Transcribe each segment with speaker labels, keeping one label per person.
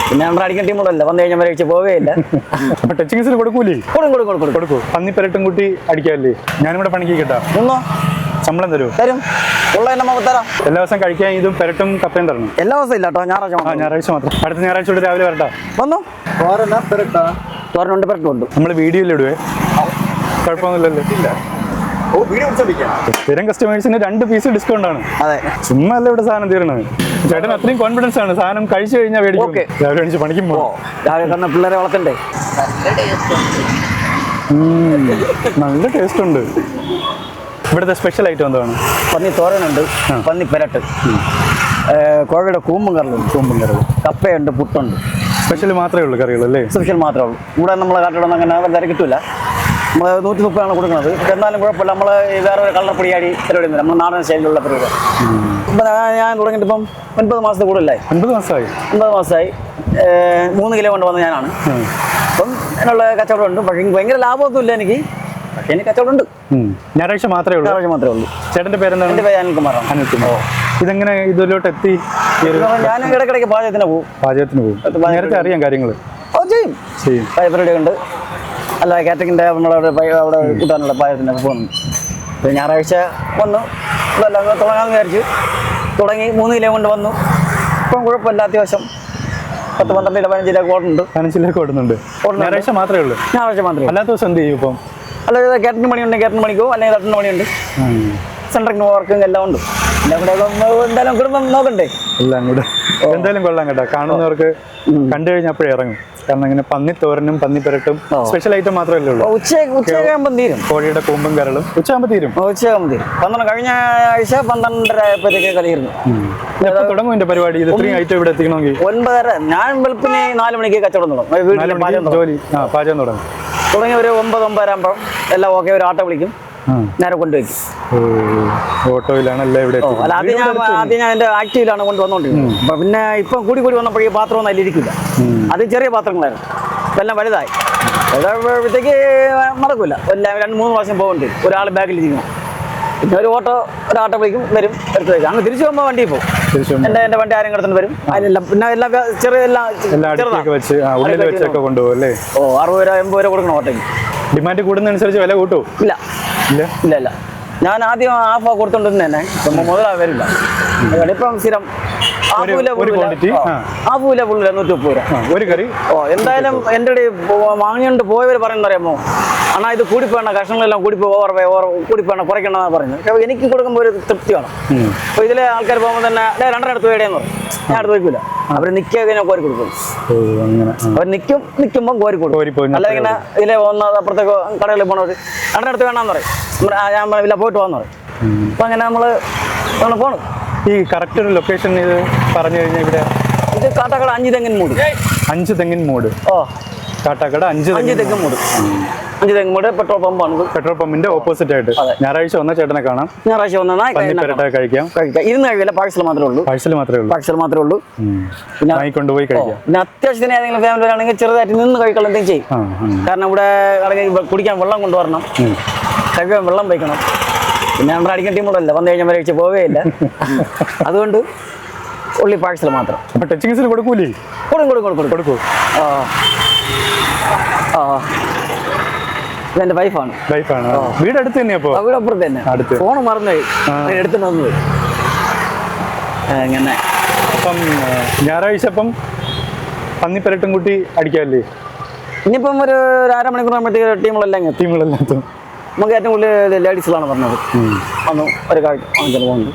Speaker 1: പിന്നെ നമ്മൾ അടിക്കുന്ന ടീമുകളല്ല വന്നു കഴിഞ്ഞാൽ കഴിച്ച് പോവുകയില്ല.
Speaker 2: ടച്ചിങ്സിന് കൊടുക്കൂലേ? കൊടുക്കൂ. പന്നിപ്പരട്ടും കൂട്ടി അടിക്കാല്ലേ? ഞാനിവിടെ പണിക്ക് കേട്ടാ ശമ്പളം തരൂ?
Speaker 1: തരും. ഉള്ള തരാം.
Speaker 2: എല്ലാ ദിവസം കഴിക്കാൻ ഇതും പെരട്ടും കപ്പയും തരണം?
Speaker 1: എല്ലാ ദിവസം ഇല്ല കേട്ടോ,
Speaker 2: ഞായറാഴ്ച മാത്രം. അടുത്ത ഞായറാഴ്ച തൊട്ട് രാവിലെ വരട്ടാ?
Speaker 1: വന്നു. തോരനുണ്ട് പെരട്ടുണ്ട്.
Speaker 2: നമ്മൾ വീഡിയോയിൽ ഇടുവേ, കുഴപ്പമൊന്നുമില്ലല്ലോ? സ്ഥിരം കസ്റ്റമേഴ്സിന് 2 പീസ് ഡിസ്കൗണ്ട് ആണ്.
Speaker 1: അതെ,
Speaker 2: ചുമ്മാ അല്ല ഇവിടെ സാധനം തീരണത്. ചേട്ടൻ അത്രയും കോൺഫിഡൻസ് ആണ്, സാധനം കഴിച്ചു കഴിഞ്ഞാൽ മേടിക്കും. രാവിലെ കഴിച്ച് പണിക്കും
Speaker 1: രാവിലെ പിള്ളേരെ വളർത്തണ്ടേ.
Speaker 2: നല്ല ടേസ്റ്റ് ഉണ്ട്. ഇവിടുത്തെ സ്പെഷ്യൽ ഐറ്റം എന്താണ്?
Speaker 1: പന്നി തോരനുണ്ട്, പന്നി പെരട്ട്, കോഴിയുടെ കൂമ്പും കറിയും, കപ്പയുണ്ട്, പുട്ടുണ്ട്.
Speaker 2: സ്പെഷ്യൽ മാത്രമേ ഉള്ളൂ കറികളല്ലേ? സ്പെഷ്യൽ
Speaker 1: മാത്രമേ ഉള്ളൂ. ഇവിടെ നമ്മളെ കാട്ടിലൊന്നും അങ്ങനെ വെറുതെ കിട്ടില്ല. നമ്മൾ 130 കൊടുക്കുന്നത്. എന്നാലും കുഴപ്പമില്ല, നമ്മൾ വേറെ ഒരു കളർ പൊടിയാടി പരിപാടി നമ്മൾ നാടൻ സ്റ്റൈലിലുള്ള പരിപാടി. ഞാൻ തുടങ്ങിയിട്ട് ഇപ്പം 9 മാസത്തെ കൂടുതലായി. 9 മാസമായി. 3 കിലോ കൊണ്ട് വന്ന ഞാനാണ്. അപ്പം അതിനുള്ള കച്ചവടം ഉണ്ട്. പക്ഷേ ഭയങ്കര ലാഭമൊന്നും ഇല്ല എനിക്ക്. പക്ഷേ എനിക്ക് കച്ചവടം ഉണ്ട്.
Speaker 2: ഞായറാഴ്ച മാത്രമേ ഉള്ളൂ. ചേട്ടൻ്റെ പേരെന്താണ്?
Speaker 1: എൻ്റെ പേര് അനിൽകുമാർ.
Speaker 2: ഇതെങ്ങനെ ഇതിലോട്ട് എത്തി?
Speaker 1: ഞാൻ ഇടയ്ക്കിടയ്ക്ക് പാചകത്തിന് പോകും.
Speaker 2: നേരത്തെ അറിയാം കാര്യങ്ങൾ?
Speaker 1: ചെയ്യും. പരിപാടി ഉണ്ട്. അല്ല, കാറ്ററിങ്ങിൻ്റെ നമ്മളവിടെ കൂട്ടാനുള്ള പാചകത്തിനൊക്കെ പോകുന്നു. ഞായറാഴ്ച വന്നു ഇതെല്ലാം തുടങ്ങാമെന്ന് വിചാരിച്ചു. തുടങ്ങി 3 കിലോ കൊണ്ട് വന്നു. ഇപ്പം കുഴപ്പമില്ല, അത്യാവശ്യം 10-12 കിലോ 15 കിലോ ഓടുന്നുണ്ട്.
Speaker 2: ഞായറാഴ്ച മാത്രമേ ഉള്ളൂ. അല്ലാത്ത ദിവസം എന്ത് ചെയ്യും ഇപ്പം?
Speaker 1: അല്ലാതെ കാറ്ററിംഗ് പണിയുണ്ടെങ്കിൽ കാറ്ററിംഗ് പണിക്കോ, അല്ലെങ്കിൽ തട്ടുന്ന പണിയുണ്ട്. സെൻട്രിങ് വർക്കും എല്ലാം ഉണ്ട്. എല്ലാം കൂടെ എന്തായാലും കുടുംബം നോക്കണ്ടേ?
Speaker 2: എല്ലാം കൂടെ എന്തായാലും കൊള്ളാം കേട്ടോ. കാണുന്നവർക്ക് കണ്ടു കഴിഞ്ഞാൽ അപ്പോഴേ ഇറങ്ങും. കാരണം ഇങ്ങനെ പന്നിത്തോരനും പന്നിപ്പരട്ടും സ്പെഷ്യൽ ഐറ്റം മാത്രമല്ലേ ഉള്ളൂ.
Speaker 1: ഉച്ചയാകുമ്പോൾ തീരും.
Speaker 2: കോഴിയുടെ കൂമ്പും കരളും ഉച്ചയാകുമ്പോൾ തീരും.
Speaker 1: 12 കഴിഞ്ഞ ആഴ്ച 12:30 ആയപ്പോഴത്തേക്ക് കളിയിരുന്നു.
Speaker 2: തുടങ്ങും എന്റെ പരിപാടി? ഇത് ഇത്രയും ഐറ്റം ഇവിടെ എത്തിക്കണമെങ്കിൽ
Speaker 1: 9:30. ഞാൻ വെളുപ്പിന് 4 മണിക്ക് കച്ചവടം തുടങ്ങും.
Speaker 2: പാചകം തുടങ്ങും.
Speaker 1: തുടങ്ങി ഒരു 9-9:30 ആകുമ്പോൾ എല്ലാം ഓക്കെ. ഒരു ആട്ട വിളിക്കും, നേരെ കൊണ്ടുവയ്ക്കും.
Speaker 2: ഓട്ടോയിലാണ് എല്ലാം ഇവിടെ.
Speaker 1: ആദ്യം ഞാൻ എൻ്റെ ആക്റ്റീവിലാണ് കൊണ്ടുവന്നോണ്ടിരുന്നത്. പിന്നെ ഇപ്പം കൂടി വന്നപ്പോഴേ പാത്രമൊന്നും അതിലിരിക്കില്ല. അത് ചെറിയ പാത്രങ്ങളായിരുന്നു. ഇപ്പം എല്ലാം വലുതായി. വലുതായപ്പോഴത്തേക്ക് നടക്കില്ല. എല്ലാം 2-3 പ്രാവശ്യം പോകേണ്ടി വരും. ഒരാൾ ബാഗിലിരിക്കണം. പിന്നെ ഒരു ആട്ട വിളിക്കും, വരും, എടുത്ത് വയ്ക്കും. അങ്ങ് തിരിച്ചു പോകുമ്പോൾ വണ്ടി പോകും. എൻ്റെ വണ്ടി ആരും കിടത്തുകൊണ്ട് വരും. അതിനെല്ലാം പിന്നെ എല്ലാം ചെറിയ
Speaker 2: കൊണ്ടുപോകും അല്ലേ?
Speaker 1: 60 രൂപ 80 രൂപ കൊടുക്കണം ഓട്ടോയ്ക്ക്.
Speaker 2: ഡിമാൻഡ് കൂടുന്നതനുസരിച്ച് വില കൂട്ടും?
Speaker 1: ഇല്ല. ഞാൻ ആദ്യം ഹാഫ് കൊടുത്തോണ്ടിരുന്ന തന്നെ മുതലാ വരില്ല. ഇപ്പം സ്ഥിരം ഹാഫ് കിലോ ഫുള്ളില്ല 130 രൂപ
Speaker 2: ഒരു കറി.
Speaker 1: എന്തായാലും എൻ്റെ വാങ്ങിയോണ്ട് പോയവർ പറയുന്നത് അറിയാമോ, അണ്ണാ ഇത് കൂടിപ്പോണ, കഷ്ണങ്ങളെല്ലാം കൂടിപ്പോണ, കുറയ്ക്കണമെന്നാണ് പറയുന്നത്. എനിക്ക് കൊടുക്കുമ്പോൾ ഒരു തൃപ്തി വേണം. അപ്പോൾ ഇതിലെ ആൾക്കാർ പോകുമ്പോൾ തന്നെ 2.5 എടുത്ത് വേടേന്ന് പറയും. ഞാൻ അടുത്ത് വയ്ക്കില്ല. അവർ നിൽക്കുക കോരി കൊടുക്കും. അവർ നിൽക്കുമ്പോൾ കോരി കൊടുക്കും. അല്ല ഇങ്ങനെ ഇതിലെ അപ്പുറത്തേക്ക് കടകളിൽ പോണവർ 2.5 എടുത്ത് വേണമെന്ന് പറയും. ഞാൻ ഇല്ല പോയിട്ട് പോകാന്ന് പറയും. അപ്പം അങ്ങനെ നമ്മൾ പോകണം.
Speaker 2: ഈ കറക്റ്റ് ഒരു ലൊക്കേഷൻ ഇത് പറഞ്ഞു കഴിഞ്ഞാൽ ഇവിടെ
Speaker 1: ഇത് കാട്ടാക്കട 5 തെങ്ങിൻ മൂട്.
Speaker 2: 5 തെങ്ങിൻ മൂട്. കാട്ടാക്കട 5 തെങ്ങിൻ മൂട്.
Speaker 1: 5 തെങ്ങിൻ മൂട് പെട്രോൾ പമ്പാണ്.
Speaker 2: പെട്രോൾ പമ്പിന്റെ ഓപ്പോസിറ്റ് ആയിട്ട്. ഞായറാഴ്ച വന്ന ചേട്ടനെ കാണാം.
Speaker 1: ഞായറാഴ്ച വന്നാൽ
Speaker 2: കഴിക്കാം.
Speaker 1: ഇരുന്ന് കഴിക്കില്ല, പാഴ്സൽ മാത്രമേ ഉള്ളൂ.
Speaker 2: പിന്നെ കൊണ്ടുപോയി കഴിക്കാം.
Speaker 1: പിന്നെ അത്യാവശ്യത്തിന് ഏതെങ്കിലും ഫാമിലി ആണെങ്കിൽ ചെറുതായിട്ട് നിന്ന് കഴിക്കണം എന്തെങ്കിലും ചെയ്യും. കാരണം ഇവിടെ കുടിക്കാൻ വെള്ളം കൊണ്ടുവരണം, കഴിക്കാൻ വെള്ളം വയ്ക്കണം. പിന്നെ നമ്മൾ അടിക്കുന്ന ടീമുകളല്ല, വന്നു കഴിഞ്ഞാൽ കഴിച്ച് പോവുകയില്ല. അതുകൊണ്ട് ഉള്ളി പാഴ്സൽ മാത്രം.
Speaker 2: ടച്ചിങ്സിന് കൊടുക്കൂലേ?
Speaker 1: കൊടുക്കൂ. ഇതെന്റെ വൈഫാണ്.
Speaker 2: വീട് അടുത്ത് തന്നെയാ?
Speaker 1: വീട് അപ്പുറത്ത് തന്നെ. ഫോൺ മറന്നുപോയി, എടുത്തിട്ട് വന്നത്. അങ്ങനെ
Speaker 2: അപ്പം ഞായറാഴ്ച അപ്പം പന്നിപ്പരട്ടും കൂട്ടി അടിക്കാല്ലേ?
Speaker 1: ഇനിയിപ്പം ഒരു 1/2 മണിക്കൂർ ആകുമ്പോഴത്തേക്ക് ടീമുകളെല്ലാം എത്തും. നമുക്ക് ഏറ്റവും കൂടുതൽ ലേഡീസിലാണ് പറഞ്ഞത്. വന്നു ഒരു കാഴ്ച പോകുന്നുണ്ട്.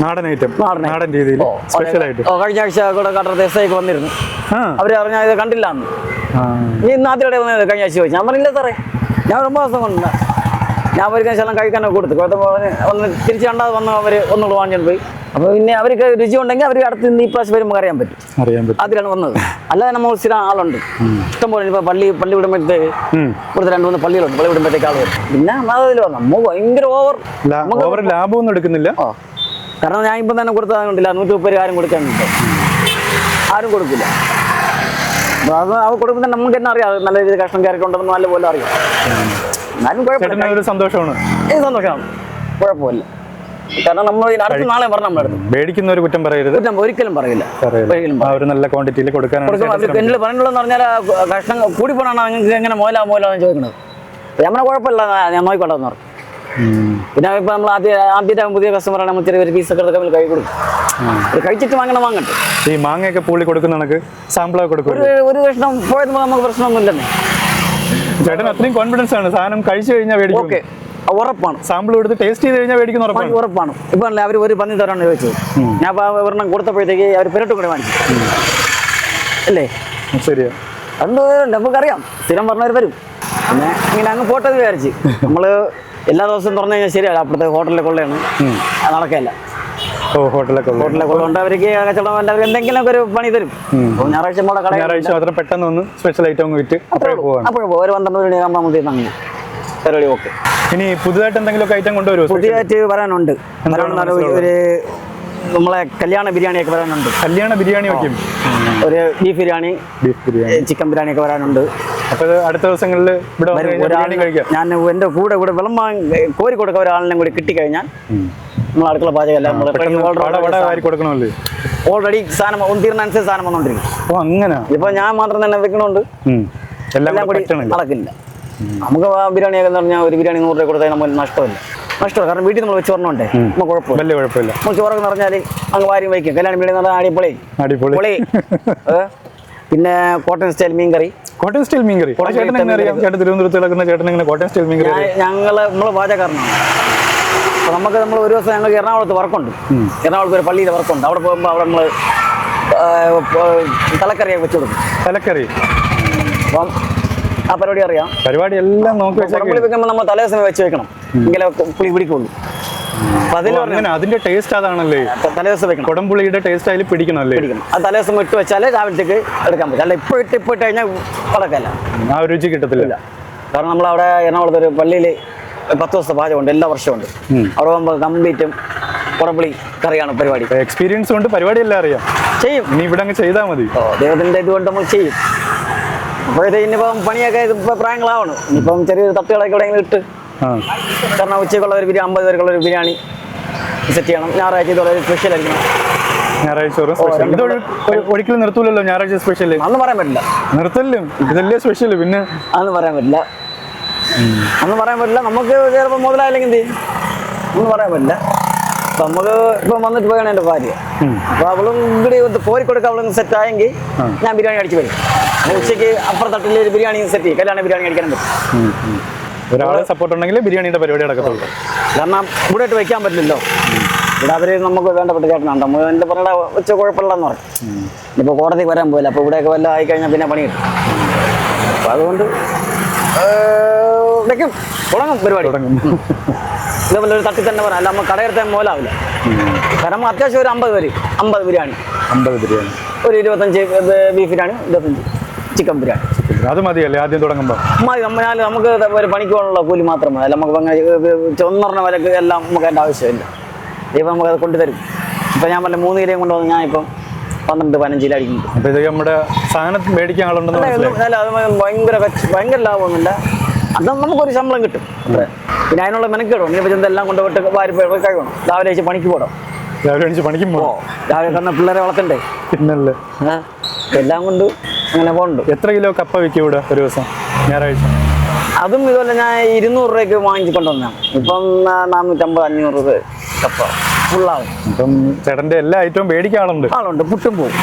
Speaker 2: നാടൻ ഐറ്റം, നാടൻ രീതിയിൽ സ്പെഷ്യൽ ആയിട്ട്.
Speaker 1: കഴിഞ്ഞ ആഴ്ച കൂടെ കട്ടർ ദേശത്തേക്ക് വന്നിരുന്നു. അവർ അറിഞ്ഞാൽ ഇത് കണ്ടില്ല എന്ന്. നീ ഇന്ന് ആദ്യമായിട്ട് വന്നത് കഴിഞ്ഞ ആഴ്ച ചോദിച്ചു. ഞാൻ പറഞ്ഞില്ല സാറേ, ഞാൻ 9 ദിവസം കൊണ്ടുണ്ട്. ഞാൻ അവർക്ക് ശേഷം കഴിക്കാനൊക്കെ കൊടുത്തു. ഒന്ന് തിരിച്ച് കണ്ടാൽ വന്ന് അവർ ഒന്നുകൂടെ വാങ്ങിച്ചു പോയി. അപ്പോൾ പിന്നെ അവർക്ക് രുചി ഉണ്ടെങ്കിൽ അവർ അടുത്ത് നിന്ന് ഈ പ്രാവശ്യം വരുമ്പോൾ അറിയാൻ പറ്റും. അതിലാണ് വന്നത്. അല്ലാതെ നമ്മൾ സ്ഥിരം ആളുണ്ട് ഇഷ്ടംപോലെ. ഇപ്പോൾ പള്ളി വിടുമ്പോഴത്തേക്ക് ഇവിടുത്തെ 2-3 പള്ളികളുണ്ട്. പള്ളി വിടുമ്പോഴത്തേക്ക് ആൾ വരും. പിന്നെ അതിൽ നമ്മൾ ഭയങ്കര ഓവർ
Speaker 2: ലാഭമൊന്നും എടുക്കുന്നില്ല.
Speaker 1: കാരണം ഞാൻ ഇപ്പം തന്നെ കൊടുത്തതുകൊണ്ടില്ല. 130 രൂപ ആരും കൊടുക്കാനുണ്ട്, ആരും കൊടുക്കില്ല. അത് കൊടുക്കുമ്പോൾ തന്നെ നമുക്ക് തന്നെ അറിയാം നല്ല രീതിയിൽ കഷ്ണം കയറിയിട്ടുണ്ടെന്ന് നല്ലപോലെ അറിയാം. എന്നാലും കുഴപ്പമില്ല, സന്തോഷമാണ്. കുഴപ്പമില്ല. കാരണം നമ്മൾ അടുത്ത നാളെ പറഞ്ഞ നമ്മളെടുത്ത്
Speaker 2: മേടിക്കുന്ന ഒരു കുറ്റം പറയരുത്,
Speaker 1: ഒരിക്കലും പറയില്ല. ഒരിക്കലും
Speaker 2: ആ ഒരു നല്ല ക്വാണ്ടിറ്റിയിൽ കൊടുക്കാനാണ്
Speaker 1: എന്നിട്ട് പറഞ്ഞിട്ടുള്ളതെന്ന് പറഞ്ഞാൽ കഷ്ണം കൂടി പോകണോ നിങ്ങൾക്ക് എങ്ങനെ മോലാന്ന് ചോദിക്കുന്നത്. നമ്മളെ കുഴപ്പമില്ല, ഞാൻ നോക്കിക്കൊണ്ടെന്ന് പറഞ്ഞു. പിന്നെ ഇപ്പൊ നമ്മൾ ആദ്യത്തെ പുതിയ കസ്റ്റമറാണ്, നമ്മൾ ചെറിയൊരു പീസൊക്കെ എടുക്കാൻ കൈ കൊടുക്കും. കഴിച്ചിട്ട് വാങ്ങട്ടെ.
Speaker 2: ഈ മാങ്ങയൊക്കെ പൂളി കൊടുക്കുന്ന കണക്ക് സാമ്പിളൊക്കെ കൊടുക്കും.
Speaker 1: ഒരു കഷ്ണം പോയത് നമുക്ക് പ്രശ്നമൊന്നുമില്ലെന്നേ.
Speaker 2: ചേട്ടൻ അത്രയും കോൺഫിഡൻസ് ആണ്, സാധനം കഴിച്ചു കഴിഞ്ഞാൽ മേടിക്കും.
Speaker 1: ഓക്കെ, ഉറപ്പാണ്.
Speaker 2: സാമ്പിൾ കൊടുത്ത് ടേസ്റ്റ് ചെയ്ത് കഴിഞ്ഞാൽ മേടിക്കുന്ന
Speaker 1: ഉറപ്പാണ്. ഇപ്പൊ അല്ലേ അവർ ഒരു പന്നി തരാണ് ചോദിച്ചത്, ഞാൻ ഒരെണ്ണം കൊടുത്തപ്പോഴത്തേക്ക് അവർ പെരട്ടും കൂടെ വാങ്ങിച്ചു അല്ലേ.
Speaker 2: ശരിയാ,
Speaker 1: അതുകൊണ്ട് നമുക്കറിയാം സ്ഥിരം പറഞ്ഞവർ വരും. പിന്നെ ഇങ്ങനെ അങ്ങ് പോട്ടെന്ന് വിചാരിച്ച് നമ്മള് എല്ലാ ദിവസവും തുറന്നു കഴിഞ്ഞാൽ ശരിയല്ല. അപ്പുറത്തെ ഹോട്ടലിലെ കൊള്ളയാണ്, നടക്കല്ല.
Speaker 2: ഹോട്ടലൊക്കെ
Speaker 1: കൊള്ളുകൊണ്ട് അവർക്ക് കച്ചവടം എന്തെങ്കിലും ഒരു പണി തരും. ഞായറാഴ്ച
Speaker 2: മാത്രം പെട്ടെന്ന് ഒന്ന് സ്പെഷ്യൽ ഐറ്റം വിറ്റ്
Speaker 1: അപ്പോഴും ഒരു 12 മണിയാകുമ്പോൾ നമുക്ക് തങ്ങി പരിപാടി. ഓക്കെ,
Speaker 2: ഇനി പുതുതായിട്ട് എന്തെങ്കിലും ഐറ്റം കൊണ്ടുവരുമോ?
Speaker 1: പുതിയതായിട്ട് വരാനുണ്ട്. ഒരു നമ്മളെ കല്യാണ ബിരിയാണിയൊക്കെ വരാനുണ്ട്.
Speaker 2: കല്യാണ ബിരിയാണി വയ്ക്കും,
Speaker 1: ഒരു ബീഫ് ബിരിയാണി, ചിക്കൻ ബിരിയാണി ഒക്കെ വരാനുണ്ട്.
Speaker 2: അപ്പൊ അടുത്ത ദിവസങ്ങളിൽ
Speaker 1: ഞാൻ എന്റെ കൂടെ വിളമ്പാൻ കോരി കൊടുക്കാൻ ഒരാളിനെ കൂടി കിട്ടിക്കഴിഞ്ഞാൽ നമ്മൾ അടുക്കള പാചകം എല്ലാം ഓൾറെഡി സാധനം തീർന്നനുസരിച്ച് സാധനം വന്നോണ്ടിരിക്കും.
Speaker 2: അങ്ങനെ
Speaker 1: ഇപ്പൊ ഞാൻ മാത്രം തന്നെ വെക്കണോണ്ട് എല്ലാം കൂടി നടക്കില്ല. നമുക്ക് ബിരിയാണിയൊക്കെ എന്ന് പറഞ്ഞാൽ ഒരു ബിരിയാണി 100 രൂപ കൊടുത്താൽ നമ്മൾ നഷ്ടമില്ല. കാരണം വീട്ടിൽ നമ്മൾ വെച്ച് പറഞ്ഞോണ്ടേ നമുക്ക് കുഴപ്പമില്ല. നമ്മൾ ചോറൊക്കെ പറഞ്ഞാൽ അങ്ങ് വാരി വയ്ക്കും. കല്യാണ ബിരിയാണി എന്ന് പറഞ്ഞാൽ അടിപൊളി. പിന്നെ കോട്ടൺ സ്റ്റൈൽ മീൻകറി.
Speaker 2: കോട്ടൺ സ്റ്റൈൽ മീൻകറി തിരുവനന്തപുരത്ത് കിടക്കുന്ന ചേട്ടൻ എങ്ങനെ കോട്ടൺ സ്റ്റൈൽ മീൻകറി?
Speaker 1: നമ്മള് പാചകക്കാരനാണ്. അപ്പൊ നമ്മൾ ഒരു ദിവസം ഞങ്ങൾക്ക് എറണാകുളത്ത് വർക്കുണ്ട്. എറണാകുളത്ത് ഒരു പള്ളിയിലെ വർക്കുണ്ട്. അവിടെ പോകുമ്പോൾ അവിടെ നമ്മള് തലക്കറിയൊക്കെ വെച്ചു കൊടുക്കും.
Speaker 2: തലക്കറി
Speaker 1: അപ്പം ആ പരിപാടി അറിയാം.
Speaker 2: പരിപാടി എല്ലാം നോക്കി
Speaker 1: വെക്കുമ്പോൾ നമ്മൾ തലേദിവസം വെച്ച് വെക്കണം, എങ്കിലേ പുളി പിടിക്കുള്ളൂ.
Speaker 2: അതിന്റെ ടേസ്റ്റ് അതാണല്ലേ,
Speaker 1: തലേദിവസം വെക്കണം.
Speaker 2: കുടംപുളിയുടെ ടേസ്റ്റ് അതിൽ പിടിക്കണമല്ലേ.
Speaker 1: അത് തലേദിവസം ഇട്ട് വെച്ചാൽ രാവിലത്തേക്ക് എടുക്കാൻ പറ്റും. അല്ല ഇപ്പൊ ഇട്ട് കഴിഞ്ഞാൽ വളക്കല്ല,
Speaker 2: ആ രുചി കിട്ടത്തില്ല.
Speaker 1: കാരണം നമ്മളവിടെ എറണാകുളത്ത് ഒരു പള്ളിയിൽ 10 ദിവസത്തെ പാചകമുണ്ട്, എല്ലാ വർഷവും ഉണ്ട്. അവിടെ പോകുമ്പോൾ കംപ്ലീറ്റും കുടംപുളി കറിയാണ് പരിപാടി.
Speaker 2: എക്സ്പീരിയൻസ് കൊണ്ട് പരിപാടി എല്ലാം അറിയാം, ചെയ്യും. ഇനി ഇവിടെ അങ്ങ് ചെയ്താൽ മതി.
Speaker 1: ദൈവത്തിന്റെ ഇതുകൊണ്ട് നമ്മൾ ചെയ്യും. അപ്പോഴത്തെ ഇനിയിപ്പം പണിയൊക്കെ ഇപ്പൊ പ്രായങ്ങളാവണം. ഇനിയിപ്പം ചെറിയൊരു തട്ടുകളൊക്കെ എവിടെയെങ്കിലും ഇട്ട്, കാരണം ഉച്ചയ്ക്കുള്ള ഒരു 50 പേർക്കുള്ള ഒരു ബിരിയാണി സെറ്റ് ചെയ്യണം. ഞായറാഴ്ച ഇതുപോലെ ഒരു സ്പെഷ്യൽ ആയിരിക്കണം.
Speaker 2: ഞായറാഴ്ച ഒരിക്കലും നിർത്തൂലല്ലോ ഞായറാഴ്ച സ്പെഷ്യൽ.
Speaker 1: അന്ന് പറയാൻ പറ്റില്ല,
Speaker 2: നിർത്തലും ഇതല്ലേ സ്പെഷ്യൽ. പിന്നെ
Speaker 1: അന്ന് പറയാൻ പറ്റില്ല. നമുക്ക് ചിലപ്പോൾ മുതലായില്ലെങ്കിൽ എന്ത് ചെയ്യും ഒന്നും പറയാൻ പറ്റില്ല. അപ്പൊ നമുക്ക് ഇപ്പം വന്നിട്ട് പോയാണ് എൻ്റെ ഭാര്യ. അപ്പൊ അവളും ഇവിടെ കോരിക്കൊടുക്കുക, അവളും സെറ്റ് ആയെങ്കിൽ ഞാൻ ബിരിയാണി അടിച്ചു വരും. ഉച്ചയ്ക്ക് അപ്പുറത്തട്ടിൽ ഒരു ബിരിയാണി സെറ്റ് ചെയ്യും, കല്യാണ ബിരിയാണി അടിക്കാൻ പറ്റും.
Speaker 2: ഒരാളെ സപ്പോർട്ട് ഉണ്ടെങ്കിൽ ബിരിയാണിയുടെ പരിപാടി നടക്കത്തുള്ളൂ.
Speaker 1: കാരണം ഇവിടെ ഇട്ട് വയ്ക്കാൻ പറ്റില്ലല്ലോ. ഇവിടെ അവര് നമുക്ക് വേണ്ടപ്പെട്ട ചേട്ടനാണ്. നമ്മൾ എൻ്റെ പറഞ്ഞ ഉച്ച കുഴപ്പമില്ലെന്ന് പറയും. ഇനിയിപ്പോൾ കോടതിക്ക് വരാൻ പോയില്ല. അപ്പോൾ ഇവിടെയൊക്കെ വല്ല ആയിക്കഴിഞ്ഞാൽ പിന്നെ പണി കിട്ടും. അപ്പം അതുകൊണ്ട് ഇടയ്ക്കും തുടങ്ങും പരിപാടി. ഇതേപോലെ ഒരു തട്ടി തന്നെ പറയാം, അല്ല നമ്മൾ കടയെടുത്ത മോലാവില്ല. കാരണം അത്യാവശ്യം ഒരു 50 പേര്, 50 ബിരിയാണി, ഒരു 25 ബീഫ് ബിരിയാണി, 25 ചിക്കൻ ബിരിയാണി.
Speaker 2: അത് മതിയല്ലേ ആദ്യം തുടങ്ങുമ്പോൾ?
Speaker 1: മതി. നമുക്ക് ഒരു പണിക്ക് പോകാനുള്ള കൂലി മാത്രം മതി. അല്ല നമുക്ക് ഒന്നൊരെണ്ണ വിലക്ക് എല്ലാം നമുക്ക് അതിൻ്റെ ആവശ്യമില്ല. ഇപ്പം നമുക്കത് കൊണ്ടുതരും. ഇപ്പം ഞാൻ പറഞ്ഞ 3 കിലോയും കൊണ്ടുവന്ന് ഞാൻ ഇപ്പം 12-15 കിലോ അടിക്കും.
Speaker 2: അപ്പോൾ ഇത് നമ്മുടെ സാധനം മേടിക്കാൻ ആളുണ്ടെന്ന്
Speaker 1: അത് ഭയങ്കര ലാഭമൊന്നുമില്ല. അത് നമുക്കൊരു ശമ്പളം കിട്ടും. പിന്നെ അതിനുള്ള മെനക്കേടും. ഇനിയിപ്പോൾ എല്ലാം കൊണ്ടുപോയിട്ട് കഴിയണം. രാവിലെ വെച്ച് പണിക്ക് പോകണം.
Speaker 2: രാവിലെ പണിക്കും പോകണം.
Speaker 1: രാവിലെ കാരണം പിള്ളേരെ വളർത്തണ്ടേ.
Speaker 2: പിന്നല്ലേ
Speaker 1: എല്ലാം കൊണ്ട് അങ്ങനെ പോകുന്നുണ്ട്.
Speaker 2: എത്ര കിലോ കപ്പ വിൽക്കും ഇവിടെ ഒരു ദിവസം ഞായറാഴ്ച?
Speaker 1: അതും ഇതുപോലെ ഞാൻ 200 രൂപയ്ക്ക് വാങ്ങിക്കൊണ്ടുവന്നാണ്. ഇപ്പം 450-500 രൂപ കപ്പ ഫുള്ളാവും.
Speaker 2: ഇപ്പം ചേട്ടൻ്റെ എല്ലാ ഐറ്റവും മേടിക്കാൻ ആളുണ്ട്. പുട്ടും പോവും.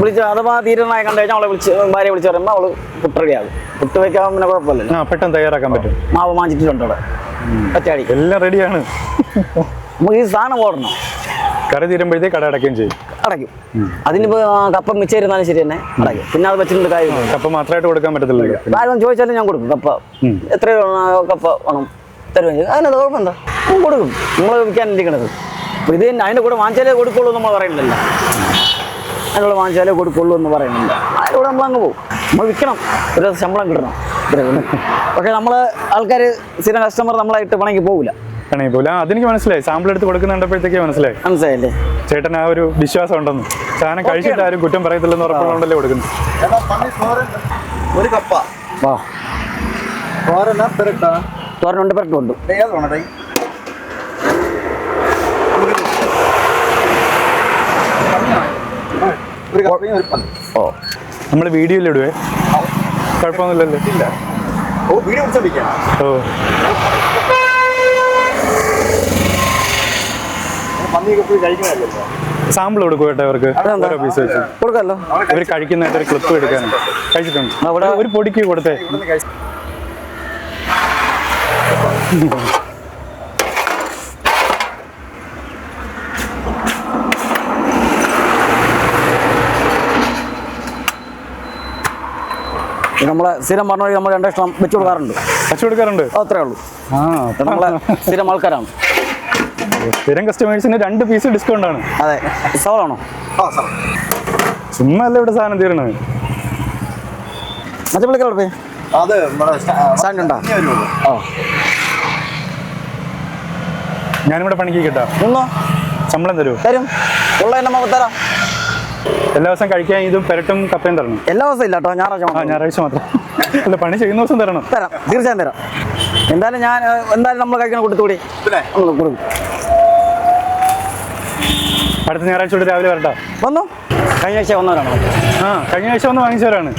Speaker 1: വിളിച്ച് അഥവാ തീരുന്നതായി കണ്ടു കഴിഞ്ഞാൽ അവളെ ഭാര്യ വിളിച്ച് പറയുമ്പോൾ അവള് പുട്ട് റെഡിയാകും. പുട്ട് വെക്കാൻ പിന്നെ കുഴപ്പമില്ലല്ലോ,
Speaker 2: പെട്ടെന്ന് തയ്യാറാക്കാൻ പറ്റും.
Speaker 1: മാവ് വാങ്ങിച്ചിട്ടുണ്ട് അവിടെ, ഒറ്റയടി
Speaker 2: എല്ലാം റെഡിയാണ്.
Speaker 1: നമുക്ക് ഈ സാധനം ഓടണം.
Speaker 2: കറി തീരുമ്പോഴത്തേക്ക് കട അടയ്ക്കുകയും ചെയ്യും.
Speaker 1: അടയ്ക്കും. അതിനിപ്പോൾ കപ്പ മിച്ചം ശരി തന്നെ അടയ്ക്കും. പിന്നെ അത് വെച്ചിട്ടുണ്ട് കാര്യം.
Speaker 2: കപ്പ മാത്രമായിട്ട് കൊടുക്കാൻ പറ്റത്തില്ലല്ലോ.
Speaker 1: ആരും ചോദിച്ചാലും ഞാൻ കൊടുക്കും. കപ്പ എത്ര കപ്പ വേണം തരുമെങ്കിൽ അതിനത് കുഴപ്പമെന്താ കൊടുക്കും. നമ്മൾ വിൽക്കാനിരിക്കണത് അപ്പോൾ ഇത് അതിൻ്റെ കൂടെ വാങ്ങിച്ചാലേ കൊടുക്കുള്ളൂ നമ്മൾ പറയുന്നില്ല. അതിനുള്ള വാങ്ങിച്ചാലേ കൊടുക്കുള്ളൂ എന്ന് പറയുന്നില്ല. അതിൻ്റെ കൂടെ നമ്മളങ്ങ് പോകും. നമ്മൾ വിൽക്കണം, ഒരു ശമ്പളം കിട്ടണം. പക്ഷേ നമ്മൾ ആൾക്കാർ സ്ഥിരം കസ്റ്റമർ നമ്മളായിട്ട് പണിക്ക് പോകില്ല.
Speaker 2: അതെനിക്ക് മനസ്സിലായി. സാമ്പിൾ എടുത്ത് കൊടുക്കുന്നുണ്ടപ്പോഴത്തേക്ക് മനസ്സിലായില്ലേ ചേട്ടൻ ആ ഒരു വിശ്വാസം ഉണ്ടെന്ന്. സാധനം കഴിച്ചിട്ട് ആരും കുറ്റം പറയത്തില്ലെന്ന് ഉറപ്പുള്ളതുകൊണ്ടല്ലേ കൊടുക്കുന്നു.
Speaker 3: ഒരു കപ്പ
Speaker 1: തോരനുണ്ട്, പെരട്ടുണ്ട്. ഓ
Speaker 2: നമ്മൾ വീഡിയോയിൽ ഇടുവേ, കുഴപ്പമൊന്നുമില്ലല്ലോ. ഇല്ല. ഓ സാമ്പിൾ കൊടുക്കും കേട്ടോ അവർക്ക്, ഓരോ പീസ് വെച്ച്
Speaker 1: കൊടുക്കാമല്ലോ.
Speaker 2: ഇവർ കഴിക്കുന്നതായിട്ട് ഒരു ക്ലിപ്പ് എടുക്കാനുണ്ട്. കഴിച്ചിട്ടുണ്ട്.
Speaker 1: അവിടെ
Speaker 2: ഒരു പൊടിക്ക് കൊടുത്തേ.
Speaker 1: നമ്മളെ സ്ഥിരം പറഞ്ഞ വഴി നമ്മൾ 2 കഷ്ണം വെച്ച് കൊടുക്കാറുണ്ട്.
Speaker 2: വെച്ച് കൊടുക്കാറുണ്ട്.
Speaker 1: അത്രേ ഉള്ളൂ.
Speaker 2: ആ
Speaker 1: നമ്മളെ സ്ഥിരം ആൾക്കാരാണ്.
Speaker 2: സ്ഥിരം കസ്റ്റമേഴ്സിന് 2 പീസ് ഡിസ്കൗണ്ട് ആണ്.
Speaker 1: അതെ. സവാളാണോ?
Speaker 2: ചുമ്മാ അല്ല ഇവിടെ സാധനം തീരണത്.
Speaker 1: മറ്റേ സ്റ്റാൻഡ് ഉണ്ടോ? ഓ
Speaker 2: ഞാനിവിടെ പണിക്ക് കേട്ടാ.
Speaker 1: നിന്നോ,
Speaker 2: ശമ്പളം തരുമോ?
Speaker 1: തരും. ഉള്ള തന്നെ നമുക്ക് തരാം.
Speaker 2: എല്ലാ ദിവസം കഴിക്കാൻ ഇതും പെരട്ടും കപ്പയും തരണം.
Speaker 1: എല്ലാ ദിവസവും ഇല്ല കേട്ടോ, ഞായറാഴ്ച
Speaker 2: ആ ഞായറാഴ്ച മാത്രം. അല്ല, പണി ചെയ്യുന്ന ദിവസം തരണം.
Speaker 1: തരാം, തീർച്ചയായും തരാം. എന്തായാലും നമ്മൾ കഴിക്കണം, കൊടുത്തുകൂടി കൊടുക്കും.
Speaker 2: അടുത്ത ഞായറാഴ്ച തൊട്ട് രാവിലെ വരട്ടാ.
Speaker 1: വന്നു, കഴിഞ്ഞ ആഴ്ച വന്നവരാണ്.
Speaker 2: ആ കഴിഞ്ഞ ആഴ്ച വന്ന് വാങ്ങിച്ചവരാണ്.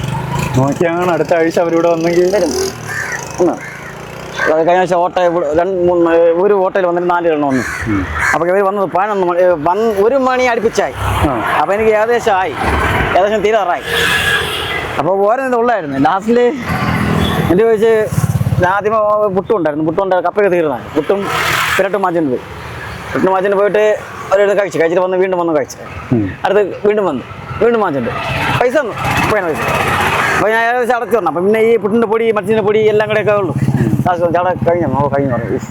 Speaker 2: നോക്കിയാണ് അടുത്ത ആഴ്ച അവരിവിടെ വന്നെങ്കിൽ
Speaker 1: തരും. കഴിഞ്ഞ ആഴ്ച ഒരു ഓട്ടോയിൽ വന്നിട്ട് 4 എണ്ണം വന്നു. അപ്പോൾ ഇവർ വന്നത് 11 മണി 1 മണി അടുപ്പിച്ചായി. അപ്പോൾ എനിക്ക് ഏകദേശം തീരാറായി. അപ്പോൾ ഓരോ ഉള്ളായിരുന്നു. ലാസ്റ്റിൽ എൻ്റെ ചോദിച്ച് ആദ്യമേ പുട്ടും ഉണ്ടായിരുന്നു. കപ്പയൊക്കെ തീർന്നാണ്. പുട്ടും പിരട്ടും മാച്ചിട്ട് പോയിട്ട് ഒരിടത്ത് കഴിച്ചിട്ട് വന്ന് വീണ്ടും കഴിച്ചു. അടുത്ത് വീണ്ടും മാച്ചിട്ട് പൈസ തന്നു. പൈസ അപ്പോൾ ഞാൻ ഏകദേശം അടച്ചു തരണം. അപ്പം പിന്നെ ഈ പുട്ടിൻ്റെ പൊടി മച്ചിൻ്റെ പൊടി എല്ലാം കൂടെയൊക്കെ ഉള്ളൂ. അവിടെ കഴിഞ്ഞു പറയും.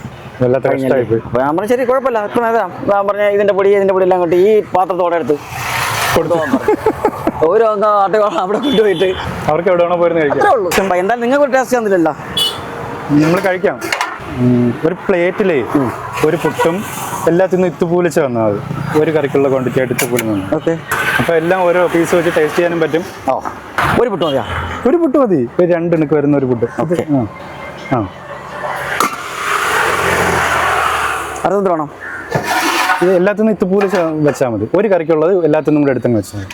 Speaker 1: അപ്പോൾ ഞാൻ പറഞ്ഞു ശരി കുഴപ്പമില്ല, ഇപ്പം നേരം ഞാൻ പറഞ്ഞ ഇതിൻ്റെ പൊടി എല്ലാം കിട്ടി ഈ പാത്രത്തോടെ എടുത്ത് കൊടുത്തു. ഓരോ അവിടെ കൊണ്ടുപോയിട്ട്
Speaker 2: അവർക്ക് എവിടെ വേണോ പോയിരുന്നു കഴിക്കാം.
Speaker 1: അത്രേ ഉള്ളൂ. എന്തായാലും നിങ്ങൾക്ക് ടേസ്റ്റ് തന്നില്ലല്ലോ.
Speaker 2: നമ്മൾ കഴിക്കാം. ഒരു പ്ലേറ്റിലേ ഒരു പുട്ടും എല്ലാത്തിനും ഇത്തുപൂലിച്ച് വന്നാൽ മതി. ഒരു കറിക്കുള്ള ക്വാണ്ടിറ്റി ആയിട്ട് ഇത്തുപൂലി വന്നു.
Speaker 1: ഓക്കെ.
Speaker 2: അപ്പോൾ എല്ലാം ഓരോ പീസ് വെച്ച് ടേസ്റ്റ് ചെയ്യാനും പറ്റും.
Speaker 1: ഒരു പുട്ട് മതിയാ?
Speaker 2: ഒരു പുട്ട് മതി. 2 എണ്ണക്ക് വരുന്ന ഒരു പുട്ട്.
Speaker 1: ഓക്കെ.
Speaker 2: ആ
Speaker 1: അറുപത് വേണം.
Speaker 2: ഇത് എല്ലാത്തിനും ഇത്തുപൂലി വെച്ചാൽ മതി. ഒരു കറിക്കുള്ളത് എല്ലാത്തിനും കൂടെ എടുത്തങ്ങ് വെച്ചാൽ മതി.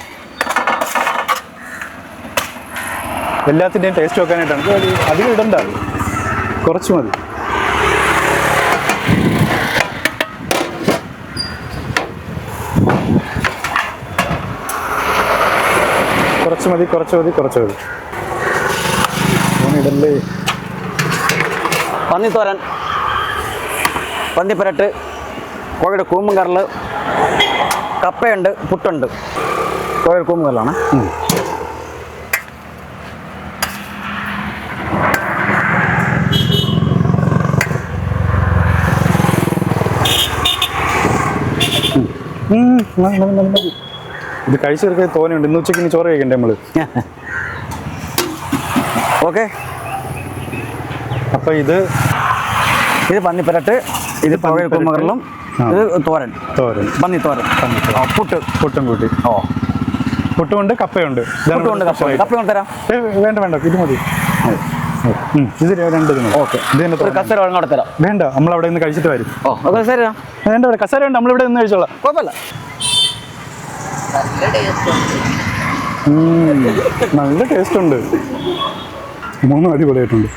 Speaker 2: എല്ലാത്തിൻ്റെയും ടേസ്റ്റ് വെക്കാനായിട്ടാണ്. അധികം ഇടണ്ട, കുറച്ച് മതി. കുറച്ച് മതി. ഇടല്ലേ.
Speaker 1: പന്നിത്തോരൻ, പന്നിപ്പരട്ട്, കോഴിയുടെ കൂമ്പും കറല്, കപ്പയുണ്ട്, പുട്ടുണ്ട്. കോഴിയുടെ കൂമ്പും കറലാണ്.
Speaker 2: ഇത് കഴിച്ചു തീർക്കാൻ തോന്നുന്നുണ്ട്. ഇന്ന് ഉച്ചയ്ക്ക് ചോറ് കഴിക്കണ്ടേ നമ്മള്?
Speaker 1: ഓക്കെ.
Speaker 2: അപ്പൊ ഇത്
Speaker 1: പന്നിപ്പരട്ട്, ഇത് കോഴിയുടെ കൂമ്പും കറലും, ഇത് തോരൻ പന്നിത്തോരൻ, പുട്ടും കൂട്ടി. പുട്ടുമുണ്ട്, കപ്പയുണ്ട്. കപ്പയുണ്ട് തരാം.
Speaker 2: വേണ്ട ഇത് മതി. ഇത് 2
Speaker 1: ഓക്കെ. കസേര അങ്ങോട്ട് തരാം.
Speaker 2: വേണ്ട, നമ്മൾ അവിടെ നിന്ന് കഴിച്ചിട്ട് വരും.
Speaker 1: വേണ്ട,
Speaker 2: കസേര വേണ്ട, നമ്മളിവിടെ നിന്ന് കഴിച്ചോളാം.
Speaker 1: കുഴപ്പമില്ല.
Speaker 2: നല്ല ടേസ്റ്റ് ഉണ്ട്. 3 അടിപൊളിയായിട്ടുണ്ട്.